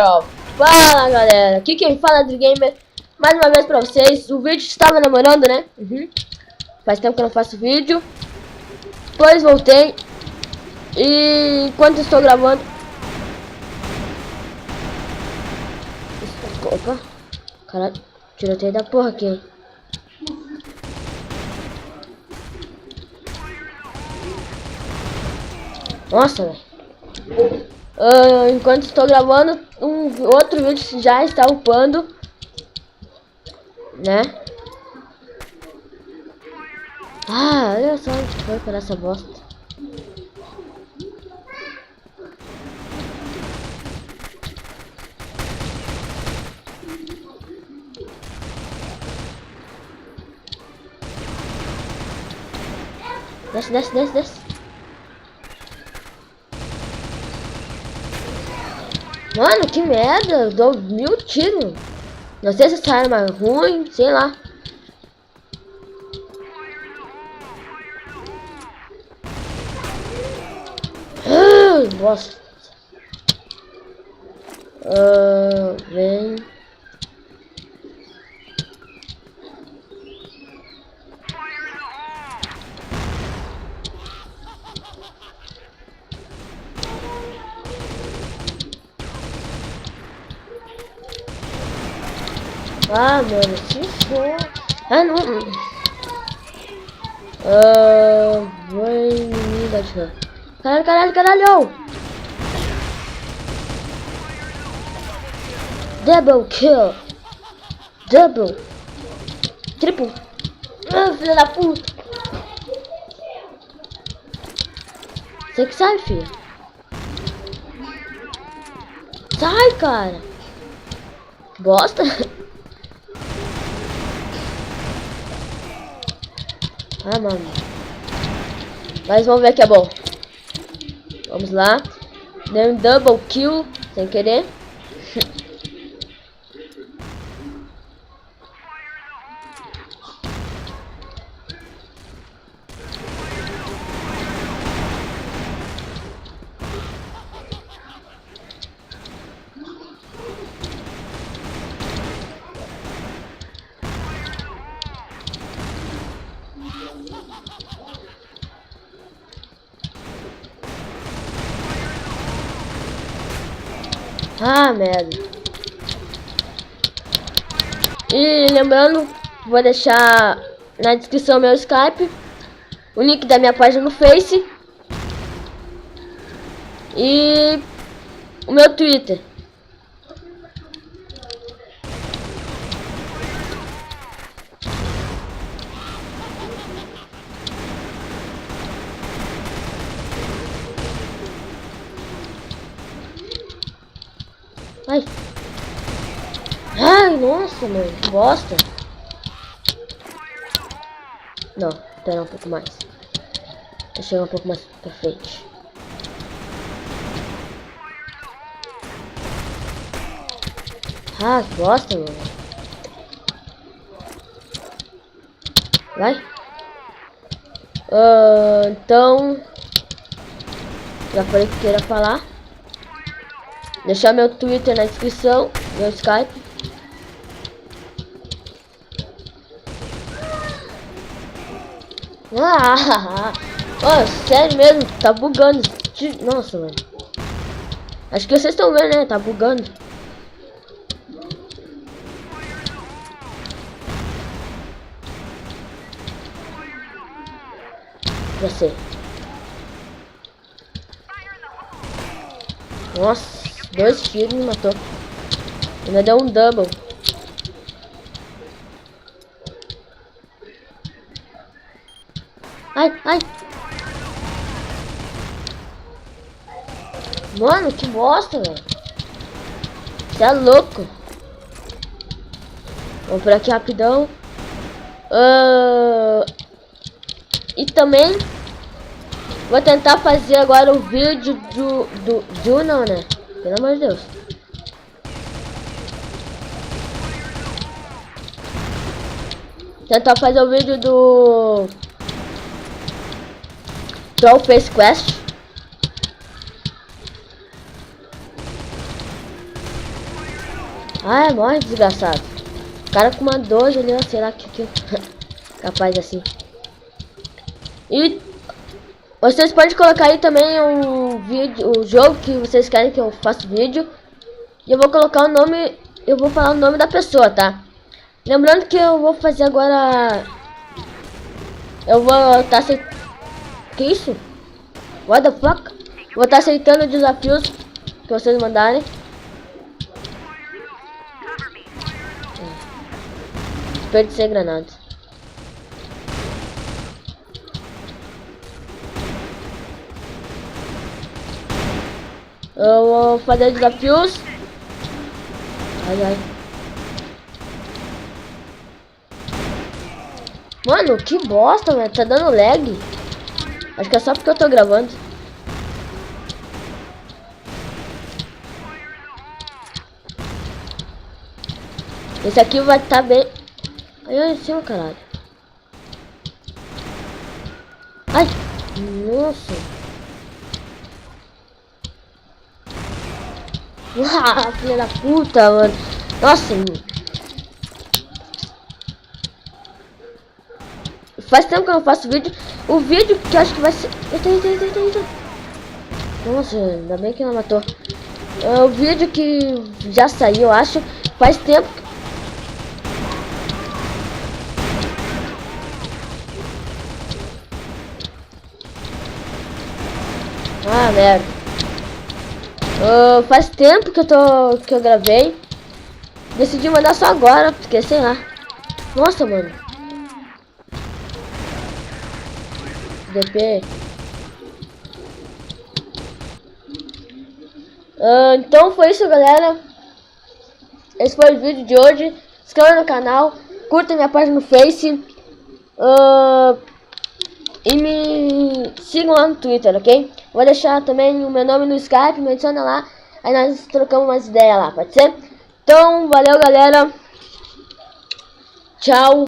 Bro. Fala galera, aqui quem fala é Gamer mais uma vez pra vocês. O vídeo estava demorando, né? Faz tempo que eu não faço vídeo. Depois voltei. E enquanto estou gravando... Opa. Caralho, tiroteio da porra aqui, hein? Nossa, velho. Enquanto estou gravando, outro vídeo já está upando, né? Ah, olha só onde foi para essa bosta. Desce, desce, desce, desce. Mano, que merda, eu dou 1000 tiros. Não sei se essa arma é ruim, sei lá. Bosta. Vem. Ah, mano, se for... Ah, não. Vem me dar. Caralho, caralho, caralho! Double kill! Double! Triplo! Ah, filha da puta! Você que sai, filho! Sai, cara! Bosta! Ah, mano. Mas vamos ver que é bom. Vamos lá. Deu um double kill sem querer. Ah, merda. E lembrando, vou deixar na descrição meu Skype, o link da minha página no Face e o meu Twitter. Ai. Ai, nossa, mano, que bosta. Não, espera um pouco mais. Deixa eu chegar um pouco mais pra frente. Ah, que bosta, mano. Vai. Então... Já falei que queria falar. Deixar meu Twitter na descrição, meu Skype. Oh, sério mesmo, tá bugando. Nossa, mano. Acho que vocês estão vendo, né? Tá bugando. Já sei. Nossa, 2 tiros me matou. Ainda deu um double. Ai, ai. Mano, que bosta, velho. Você é louco. Vamos por aqui rapidão. E também vou tentar fazer agora um vídeo do não, né? Pelo amor de Deus. Tentar fazer o vídeo do Troll Face Quest. Ah, morre, desgraçado. O cara com uma 12 ali, ó, será que capaz assim. E vocês podem colocar aí também o vídeo, o jogo que vocês querem que eu faça vídeo. E eu vou colocar o nome, eu vou falar o nome da pessoa, tá? Lembrando que eu vou fazer agora... Eu vou estar aceitando... Que isso? What the fuck? Vou estar aceitando desafios que vocês mandarem. Desperdicei granadas. Eu vou fazer desafios. Ai, ai. Mano, que bosta, velho. Tá dando lag. Acho que é só porque eu tô gravando. Esse aqui vai estar bem... Ai, em cima, caralho. Ai, nossa. Ah, filha da puta, mano. Nossa, faz tempo que eu não faço vídeo. O vídeo que eu acho que vai ser... Eita. Nossa, ainda bem que não matou. O vídeo que já saiu, eu acho. Faz tempo. Ah, merda. Faz tempo que eu gravei. Decidi mandar só agora, porque sei lá. Nossa, mano. DP. Então foi isso, galera. Esse foi o vídeo de hoje. Se inscreva no canal, curta minha página no Face. E me sigam lá no Twitter, ok? Vou deixar também o meu nome no Skype, me adiciona lá. Aí nós trocamos umas ideias lá, pode ser? Então, valeu, galera. Tchau.